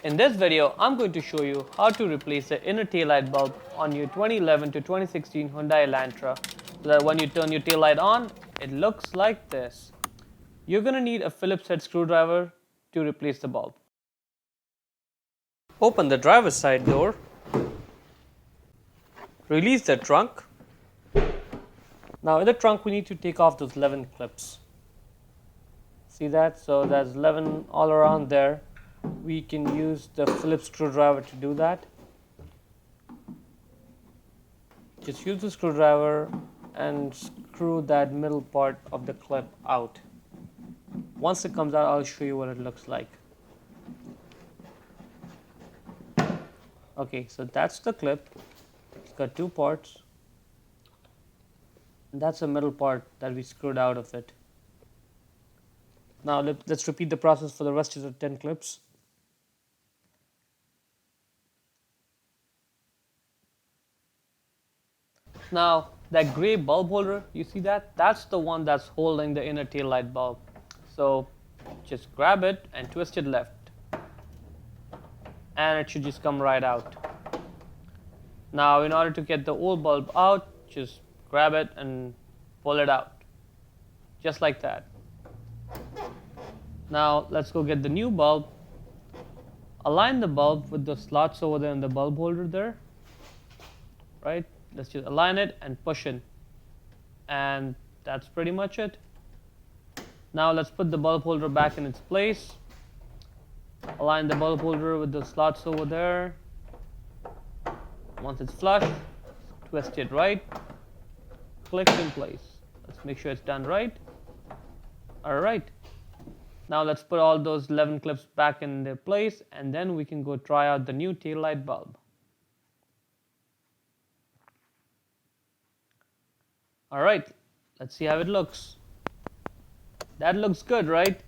In this video, I'm going to show you how to replace the inner taillight bulb on your 2011 to 2016 Hyundai Elantra so that when you turn your taillight on, it looks like this. You're going to need a Phillips head screwdriver to replace the bulb. Open the driver's side door, release the trunk. Now in the trunk we need to take off those 11 clips. See that? So there's 11 all around there. We can use the Phillips screwdriver to do that. Just use the screwdriver and screw that middle part of the clip out. Once it comes out, I'll show you what it looks like. Okay, so that's the clip. It's got two parts. And that's the middle part that we screwed out of it. Now let's repeat the process for the rest of the 10 clips. Now that gray bulb holder, you see that? That's the one that's holding the inner tail light bulb. So just grab it and twist it left. And it should just come right out. Now in order to get the old bulb out, just grab it and pull it out. Just like that. Now let's go get the new bulb. Align the bulb with the slots over there in the bulb holder there. Right? Let's just align it and push in. And that's pretty much it. Now let's put the bulb holder back in its place. Align the bulb holder with the slots over there. Once it's flush, twist it right. Click in place. Let's make sure it's done right. Alright. Now let's put all those 11 clips back in their place and then we can go try out the new taillight bulb. Alright, let's see how it looks. That looks good, right?